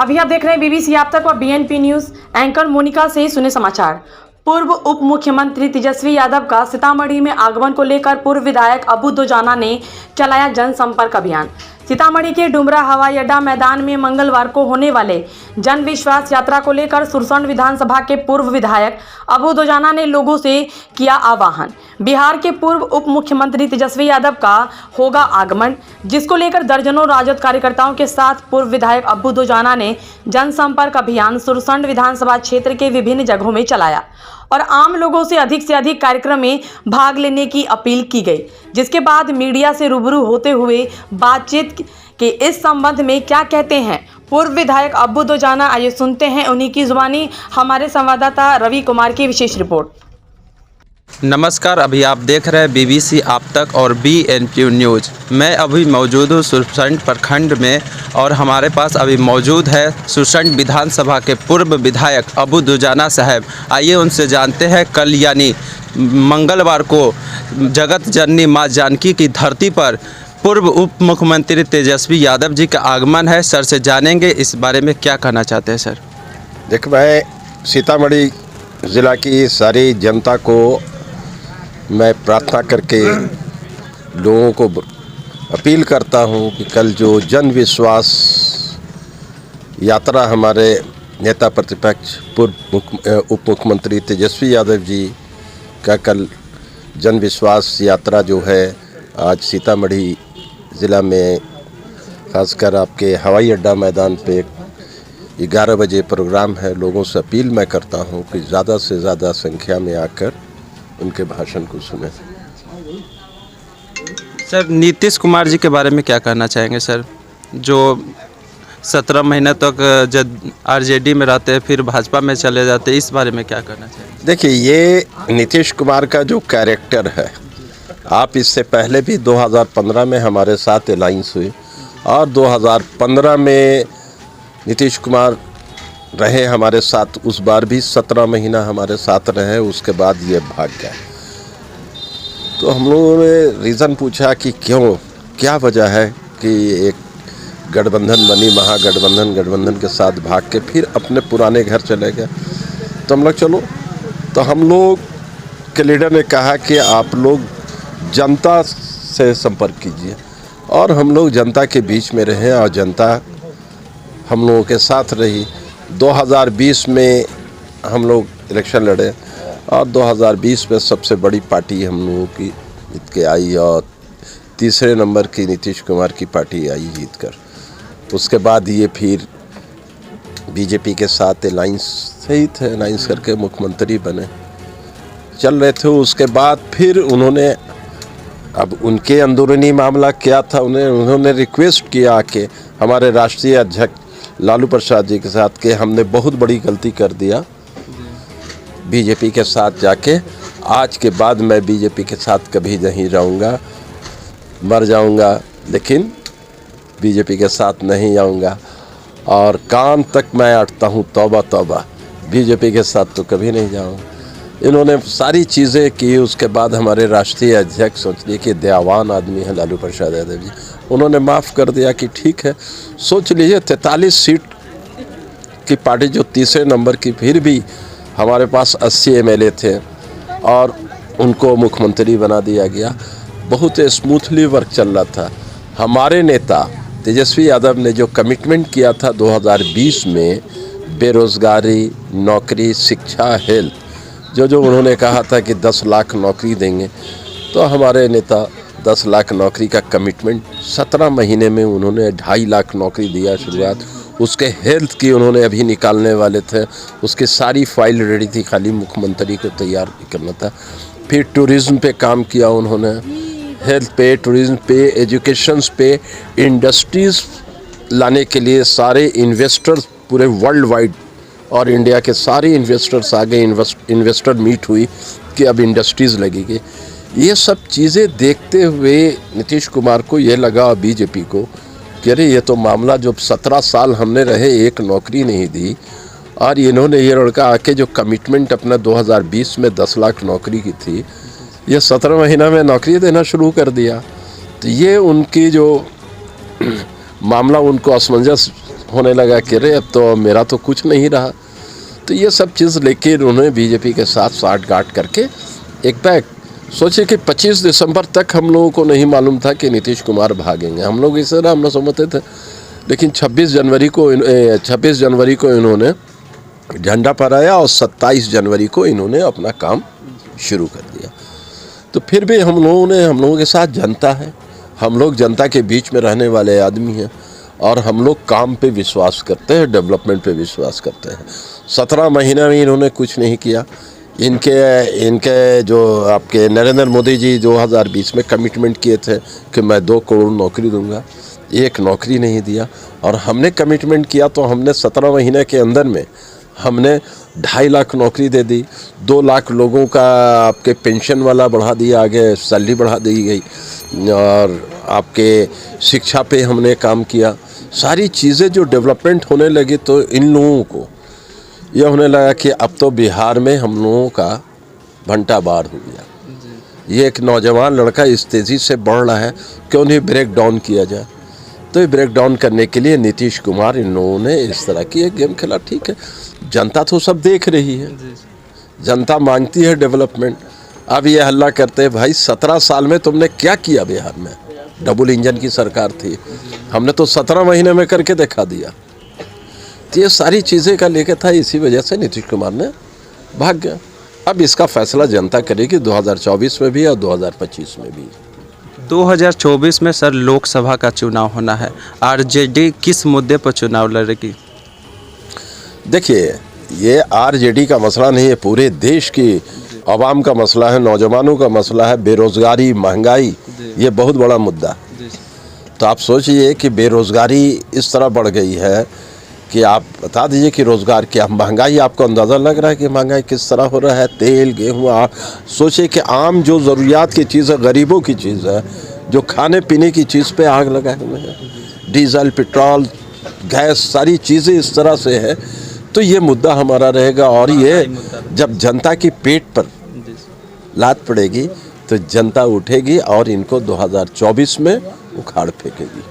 अभी आप देख रहे हैं बीबीसी आप तक और बीएनपी न्यूज। एंकर मोनिका से सुने समाचार। पूर्व उप मुख्यमंत्री तेजस्वी यादव का सीतामढ़ी में आगमन को लेकर पूर्व विधायक अबू दोजाना ने चलाया जनसंपर्क अभियान। सीतामढ़ी के डुमरा हवाई अड्डा मैदान में मंगलवार को होने वाले जन विश्वास यात्रा को लेकर सुरसंड विधानसभा के पूर्व विधायक अबू दोजाना ने लोगों से किया आह्वान। बिहार के पूर्व उप मुख्यमंत्री तेजस्वी यादव का होगा आगमन, जिसको लेकर दर्जनों राजद कार्यकर्ताओं के साथ पूर्व विधायक अबू दोजाना ने जनसंपर्क अभियान सुरसंड विधानसभा क्षेत्र के विभिन्न जगहों में चलाया और आम लोगों से अधिक कार्यक्रम में भाग लेने की अपील की गई। जिसके बाद मीडिया से रूबरू होते हुए बातचीत के इस संबंध में क्या कहते हैं पूर्व विधायक अबू दोजाना, आइए सुनते हैं उन्हीं की जुबानी। हमारे संवाददाता रवि कुमार की विशेष रिपोर्ट। नमस्कार, अभी आप देख रहे हैं बीबीसी आप तक और बीएनपी न्यूज़। मैं अभी मौजूद हूँ सुरसंड प्रखंड में और हमारे पास अभी मौजूद है सुरसंड विधानसभा के पूर्व विधायक अबू दोजाना साहब। आइए उनसे जानते हैं कल यानी मंगलवार को जगत जननी माँ जानकी की धरती पर पूर्व उप मुख्यमंत्री तेजस्वी यादव जी का आगमन है। सर से जानेंगे इस बारे में क्या कहना चाहते हैं सर। देखो, मैं सीतामढ़ी ज़िला की सारी जनता को मैं प्रार्थना करके लोगों को अपील करता हूं कि कल जो जन विश्वास यात्रा हमारे नेता प्रतिपक्ष पूर्व उप मुख्यमंत्री तेजस्वी यादव जी का कल जन विश्वास यात्रा जो है आज सीतामढ़ी ज़िला में खासकर आपके हवाई अड्डा मैदान पे 11 बजे प्रोग्राम है। लोगों से अपील मैं करता हूं कि ज़्यादा से ज़्यादा संख्या में आकर उनके भाषण को सुने। सर, नीतीश कुमार जी के बारे में क्या कहना चाहेंगे सर, जो 17 महीने तक जब आरजेडी में रहते हैं फिर भाजपा में चले जाते हैं, इस बारे में क्या कहना चाहेंगे? देखिए, ये नीतीश कुमार का जो कैरेक्टर है, आप इससे पहले भी 2015 में हमारे साथ अलाइंस हुई और 2015 में नीतीश कुमार रहे हमारे साथ, उस बार भी 17 महीना हमारे साथ रहे, उसके बाद ये भाग गए। तो हम लोगों ने रीज़न पूछा कि क्यों, क्या वजह है कि एक गठबंधन बनी, गठबंधन के साथ भाग के फिर अपने पुराने घर चले गए। तो हम लोग चलो, तो हम लोग के लीडर ने कहा कि आप लोग जनता से संपर्क कीजिए और हम लोग जनता के बीच में रहे और जनता हम लोगों के साथ रही। 2020 में हम लोग इलेक्शन लड़े और 2020 में सबसे बड़ी पार्टी हम लोगों की जीत के आई और तीसरे नंबर की नीतीश कुमार की पार्टी आई जीत कर। उसके बाद ये फिर बीजेपी के साथ अलाइंस करके मुख्यमंत्री बने, चल रहे थे। उसके बाद फिर उन्होंने, अब उनके अंदरूनी मामला क्या था, उन्होंने रिक्वेस्ट किया कि हमारे राष्ट्रीय अध्यक्ष लालू प्रसाद जी के साथ कि हमने बहुत बड़ी गलती कर दिया बीजेपी के साथ जाके, आज के बाद मैं बीजेपी के साथ कभी नहीं रहूँगा, मर जाऊँगा लेकिन बीजेपी के साथ नहीं आऊँगा और कान तक मैं अटता हूँ, तौबा तौबा, बीजेपी के साथ तो कभी नहीं जाऊँगा। इन्होंने सारी चीज़ें की। उसके बाद हमारे राष्ट्रीय अध्यक्ष सोच लिए कि दयावान आदमी है लालू प्रसाद यादव जी, उन्होंने माफ़ कर दिया कि ठीक है। सोच लीजिए 43 सीट की पार्टी जो तीसरे नंबर की, फिर भी हमारे पास 80 एमएलए थे और उनको मुख्यमंत्री बना दिया गया। बहुत स्मूथली वर्क चल रहा था। हमारे नेता तेजस्वी यादव ने जो कमिटमेंट किया था 2020 में, बेरोज़गारी, नौकरी, शिक्षा, हेल्थ, जो उन्होंने कहा था कि 10 लाख नौकरी देंगे, तो हमारे नेता 10 लाख नौकरी का कमिटमेंट 17 महीने में उन्होंने 2.5 लाख नौकरी दिया शुरुआत। उसके हेल्थ की उन्होंने अभी निकालने वाले थे, उसकी सारी फाइल रेडी थी, खाली मुख्यमंत्री को तैयार करना था। फिर टूरिज़्म पे काम किया उन्होंने, हेल्थ पे, टूरिज़्म पे, एजुकेशन पे, इंडस्ट्रीज़ लाने के लिए सारे इन्वेस्टर्स पूरे वर्ल्ड वाइड और इंडिया के सारे इन्वेस्टर्स आ गए। इन्वेस्टर मीट हुई कि अब इंडस्ट्रीज़ लगेगी। ये सब चीज़ें देखते हुए नीतीश कुमार को ये लगा, बीजेपी को, कि अरे ये तो मामला, जो 17 साल हमने रहे एक नौकरी नहीं दी और इन्होंने, ये लड़का आके जो कमिटमेंट अपना 2020 में 10 लाख नौकरी की थी, ये 17 महीना में नौकरी देना शुरू कर दिया। तो ये उनकी जो मामला, उनको असमंजस होने लगा कि अरे अब तो मेरा तो कुछ नहीं रहा। तो ये सब चीज़ लेके उन्होंने बीजेपी के साथ साठगांठ करके एक बैग सोचे कि 25 दिसंबर तक हम लोगों को नहीं मालूम था कि नीतीश कुमार भागेंगे। हम लोग इस तरह हम लोग समझते थे, लेकिन 26 जनवरी को इन्होंने झंडा फहराया और 27 जनवरी को इन्होंने अपना काम शुरू कर दिया। तो फिर भी हम लोगों के साथ जनता है, हम लोग जनता के बीच में रहने वाले आदमी हैं और हम लोग काम पे विश्वास करते हैं, डेवलपमेंट पे विश्वास करते हैं। 17 महीने में इन्होंने कुछ नहीं किया। इनके जो आपके नरेंद्र मोदी जी 2020 में कमिटमेंट किए थे कि मैं 2 करोड़ नौकरी दूंगा, एक नौकरी नहीं दिया। और हमने कमिटमेंट किया तो हमने 17 महीने के अंदर में हमने 2.5 लाख नौकरी दे दी, 2 लाख लोगों का आपके पेंशन वाला बढ़ा दिया, आगे सैलरी बढ़ा दी गई, और आपके शिक्षा पे हमने काम किया। सारी चीज़ें जो डेवलपमेंट होने लगी तो इन लोगों को यह होने लगा कि अब तो बिहार में हम लोगों का घंटा बार हो गया। ये एक नौजवान लड़का इस तेज़ी से बढ़ रहा है, क्यों नहीं ब्रेक डाउन किया जाए। तो ये ब्रेक डाउन करने के लिए नीतीश कुमार इन लोगों ने इस तरह की एक गेम खेला। ठीक है, जनता तो सब देख रही है, जनता मांगती है डेवलपमेंट। अब ये हल्ला करते हैं, भाई 17 साल में तुमने क्या किया बिहार में? डबल इंजन की सरकार थी, हमने तो 17 महीने में करके दिखा दिया। तो ये सारी चीज़ें का लेके था, इसी वजह से नीतीश कुमार ने भाग गया। अब इसका फैसला जनता करेगी 2024 में भी और 2025 में भी। 2024 में सर लोकसभा का चुनाव होना है, आरजेडी किस मुद्दे पर चुनाव लड़ेगी? देखिए, ये आरजेडी का मसला नहीं है, पूरे देश की आवाम का मसला है, नौजवानों का मसला है। बेरोज़गारी, महंगाई, ये बहुत बड़ा मुद्दा है। तो आप सोचिए कि बेरोज़गारी इस तरह बढ़ गई है कि आप बता दीजिए कि रोज़गार क्या, महंगाई आपको अंदाज़ा लग रहा है कि महंगाई किस तरह हो रहा है? तेल, गेहूँ, आप सोचिए कि आम जो ज़रूरियात की चीज़ है, गरीबों की चीज़ है, जो खाने पीने की चीज़ पे आग लगाए हुए हैं। डीजल, पेट्रोल, गैस, सारी चीज़ें इस तरह से है। तो ये मुद्दा हमारा रहेगा, और ये जब जनता की पेट पर लात पड़ेगी तो जनता उठेगी और इनको 2024 में उखाड़ फेंकेगी।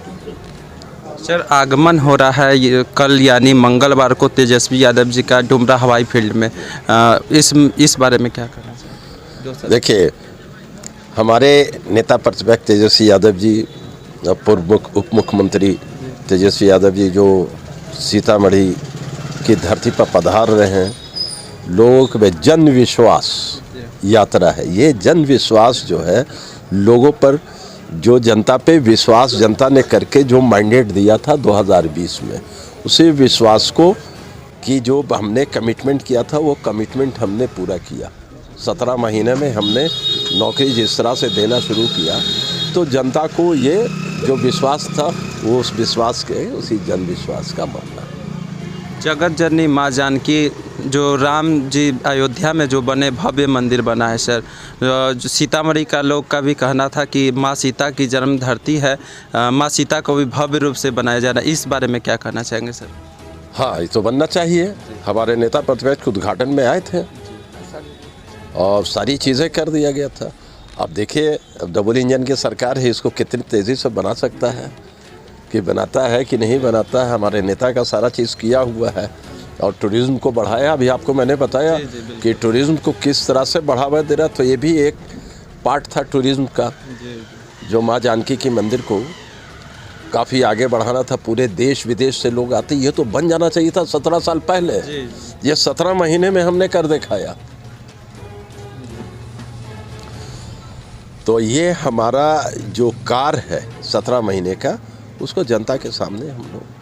सर आगमन हो रहा है ये कल यानी मंगलवार को तेजस्वी यादव जी का डुमरा हवाई फील्ड में, इस बारे में क्या कहना चाहिए? देखिए, हमारे नेता प्रतिपक्ष तेजस्वी यादव जी, पूर्व उप मुख्यमंत्री तेजस्वी यादव जी जो सीतामढ़ी की धरती पर पधार रहे हैं, लोगों में जन विश्वास यात्रा है। ये जन विश्वास जो है, लोगों पर जो जनता पे विश्वास जनता ने करके जो मैंडेट दिया था 2020 में, उसी विश्वास को कि जो हमने कमिटमेंट किया था वो कमिटमेंट हमने पूरा किया। 17 महीने में हमने नौकरी जिस तरह से देना शुरू किया, तो जनता को ये जो विश्वास था वो उस विश्वास के उसी जन विश्वास का मामला। जगत जननी माँ जानकी, जो राम जी अयोध्या में जो बने भव्य मंदिर बना है सर, सीतामढ़ी का लोग का भी कहना था कि माँ सीता की जन्म धरती है, माँ सीता को भी भव्य रूप से बनाया जाना, इस बारे में क्या कहना चाहेंगे सर? हाँ, ये तो बनना चाहिए। हमारे नेता प्रतिपक्ष उद्घाटन में आए थे और सारी चीज़ें कर दिया गया था। अब देखिए, डबल इंजन की सरकार है, इसको कितनी तेज़ी से बना सकता है, कि बनाता है कि नहीं बनाता है। हमारे नेता का सारा चीज़ किया हुआ है और टूरिज़्म को बढ़ाया। अभी आपको मैंने बताया कि टूरिज़्म को किस तरह से बढ़ावा दे रहा, तो ये भी एक पार्ट था टूरिज़्म का, जो माँ जानकी की मंदिर को काफ़ी आगे बढ़ाना था। पूरे देश विदेश से लोग आते, ये तो बन जाना चाहिए था 17 साल पहले। ये 17 महीने में हमने कर दिखाया। तो ये हमारा जो कार्य है 17 महीने का, उसको जनता के सामने हम लोग।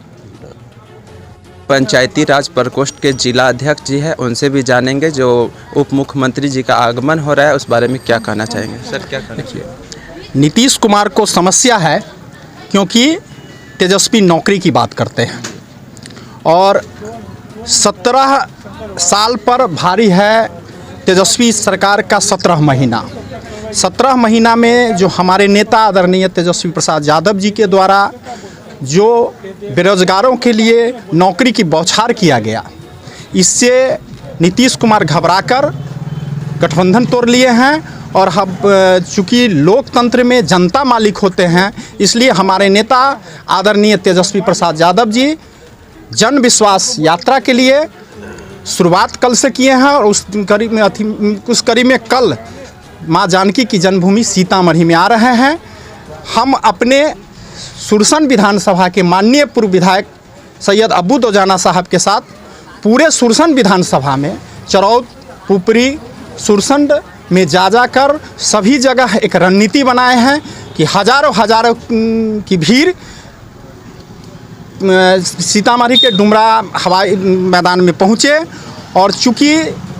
पंचायती राज प्रकोष्ठ के जिला अध्यक्ष जी हैं, उनसे भी जानेंगे जो उप मुख्यमंत्री जी का आगमन हो रहा है उस बारे में क्या कहना चाहेंगे। सर क्या कहना चाहिए? नीतीश कुमार को समस्या है क्योंकि तेजस्वी नौकरी की बात करते हैं और 17 साल पर भारी है तेजस्वी सरकार का 17 महीना। 17 महीना में जो हमारे नेता आदरणीय तेजस्वी प्रसाद यादव जी के द्वारा जो बेरोजगारों के लिए नौकरी की बौछार किया गया, इससे नीतीश कुमार घबराकर गठबंधन तोड़ लिए हैं। और अब चूँकि लोकतंत्र में जनता मालिक होते हैं, इसलिए हमारे नेता आदरणीय तेजस्वी प्रसाद यादव जी जन विश्वास यात्रा के लिए शुरुआत कल से किए हैं और उस कड़ी में कल माँ जानकी की जन्मभूमि सीतामढ़ी में आ रहे हैं। हम अपने सुरसंड विधानसभा के माननीय पूर्व विधायक सैयद अब्बू दोजाना साहब के साथ पूरे सुरसंड विधानसभा में चरौद, पुपरी, सुरसंड में जाकर सभी जगह एक रणनीति बनाए हैं कि हजारों की भीड़ सीतामढ़ी के डुमरा हवाई मैदान में पहुँचे। और चूँकि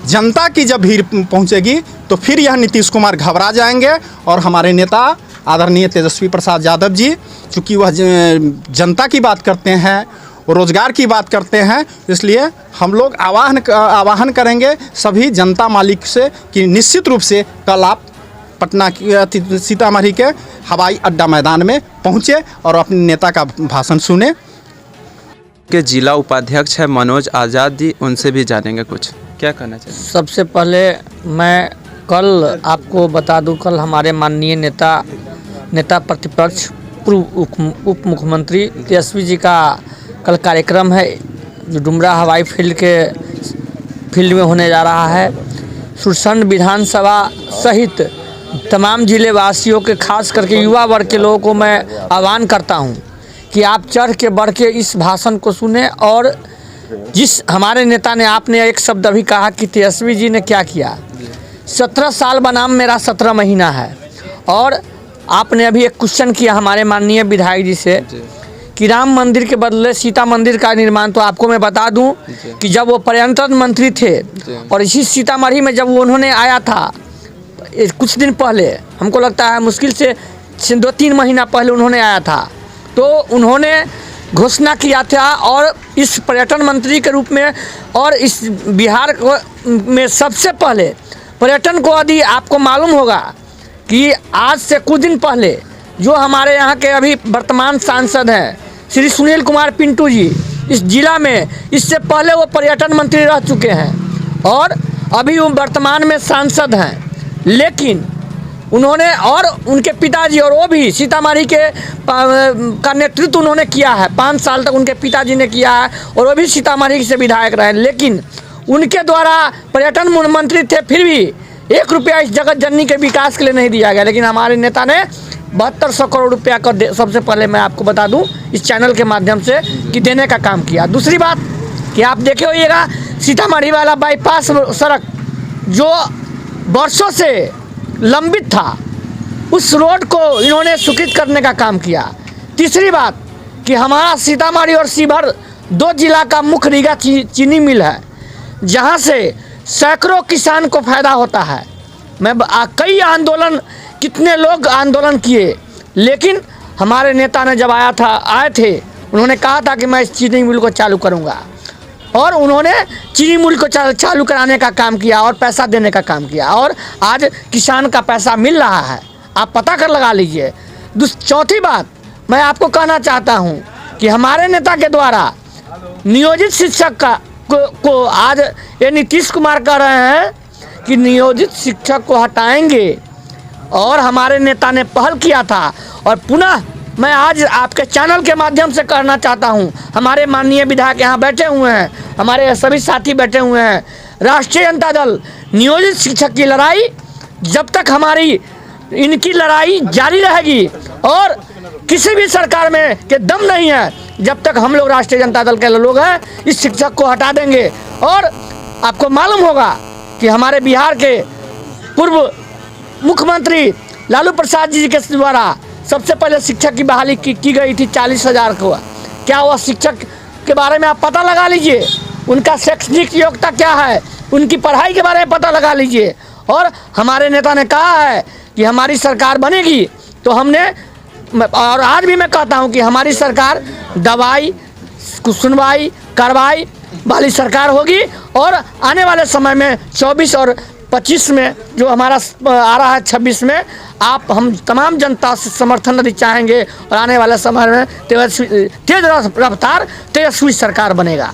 जनता की जब भीड़ पहुँचेगी तो फिर यह नीतीश कुमार घबरा जाएंगे और हमारे नेता आदरणीय तेजस्वी प्रसाद यादव जी, चूँकि वह जनता की बात करते हैं, रोज़गार की बात करते हैं, इसलिए हम लोग आह्वान करेंगे सभी जनता मालिक से कि निश्चित रूप से कल आप पटना की सीतामढ़ी के हवाई अड्डा मैदान में पहुँचे और अपने नेता का भाषण सुने। के जिला उपाध्यक्ष है मनोज आज़ाद जी, उनसे भी जानेंगे कुछ, क्या कहना चाहिए। सबसे पहले मैं कल आपको बता दूं, कल हमारे माननीय नेता प्रतिपक्ष पूर्व उप मुख्यमंत्री तेजस्वी जी का कल कार्यक्रम है जो डुमरा हवाई फील्ड में होने जा रहा है। सुरसंड विधानसभा सहित तमाम जिले वासियों के, खास करके युवा वर्ग के लोगों को मैं आह्वान करता हूं कि आप चढ़ के बढ़ के इस भाषण को सुने। और जिस हमारे नेता ने, आपने एक शब्द अभी कहा कि तेजस्वी जी ने क्या किया, 17 साल बनाम मेरा 17 महीना है। और आपने अभी एक क्वेश्चन किया हमारे माननीय विधायक जी से कि राम मंदिर के बदले सीता मंदिर का निर्माण, तो आपको मैं बता दूं कि जब वो पर्यटन मंत्री थे और इसी सीतामढ़ी में जब वो उन्होंने आया था कुछ दिन पहले, हमको लगता है मुश्किल से 2-3 महीना पहले उन्होंने आया था, तो उन्होंने घोषणा किया था। और इस पर्यटन मंत्री के रूप में और इस बिहार में सबसे पहले पर्यटन को, यदि आपको मालूम होगा कि आज से कुछ दिन पहले जो हमारे यहाँ के अभी वर्तमान सांसद हैं श्री सुनील कुमार पिंटू जी, इस जिला में इससे पहले वो पर्यटन मंत्री रह चुके हैं और अभी वो वर्तमान में सांसद हैं। लेकिन उन्होंने और उनके पिताजी, और वो भी सीतामढ़ी के का नेतृत्व उन्होंने किया है, 5 साल तक उनके पिताजी ने किया है और वो भी सीतामढ़ी से विधायक रहे। लेकिन उनके द्वारा पर्यटन मंत्री थे, फिर भी 1 रुपया इस जगत जननी के विकास के लिए नहीं दिया गया। लेकिन हमारे नेता ने 7200 करोड़ रुपया का सबसे पहले मैं आपको बता दूं इस चैनल के माध्यम से कि देने का काम किया। दूसरी बात कि आप देखे होइएगा सीतामढ़ी वाला बाईपास सड़क जो वर्षों से लंबित था, उस रोड को इन्होंने स्वीकृत करने का काम किया। तीसरी बात कि हमारा सीतामढ़ी और शिवहर 2 जिला का मुख्य रीगा चीनी मिल है, जहां से सैकड़ों किसान को फायदा होता है। मैं कई आंदोलन, कितने लोग आंदोलन किए, लेकिन हमारे नेता ने जब आए थे उन्होंने कहा था कि मैं इस चीनी मिल को चालू करूंगा, और उन्होंने चीनी मिल को चालू कराने का काम किया और पैसा देने का काम किया, और आज किसान का पैसा मिल रहा है, आप पता कर लगा लीजिए। चौथी बात मैं आपको कहना चाहता हूं कि हमारे नेता के द्वारा नियोजित शिक्षक को आज ये नीतीश कुमार कह रहे हैं कि नियोजित शिक्षक को हटाएंगे, और हमारे नेता ने पहल किया था। और पुनः मैं आज आपके चैनल के माध्यम से कहना चाहता हूं, हमारे माननीय विधायक यहाँ बैठे हुए हैं, हमारे सभी साथी बैठे हुए हैं, राष्ट्रीय जनता दल नियोजित शिक्षक की लड़ाई जब तक हमारी इनकी लड़ाई जारी रहेगी और किसी भी सरकार में के दम नहीं है, जब तक हम लोग राष्ट्रीय जनता दल के लोग हैं इस शिक्षक को हटा देंगे। और आपको मालूम होगा कि हमारे बिहार के पूर्व मुख्यमंत्री लालू प्रसाद जी के द्वारा सबसे पहले शिक्षक की बहाली की गई थी 40,000 को। क्या वह शिक्षक के बारे में आप पता लगा लीजिए, उनका शैक्षणिक योग्यता क्या है, उनकी पढ़ाई के बारे में पता लगा लीजिए। और हमारे नेता ने कहा है कि हमारी सरकार बनेगी तो हमने, और आज भी मैं कहता हूं कि हमारी सरकार दवाई, सुनवाई, कार्रवाई वाली सरकार होगी। और आने वाले समय में 24 और 25 में जो हमारा आ रहा है 26 में, आप हम तमाम जनता से समर्थन यदि चाहेंगे और आने वाले समय में तेज रफ्तार तेजस्वी सरकार बनेगा।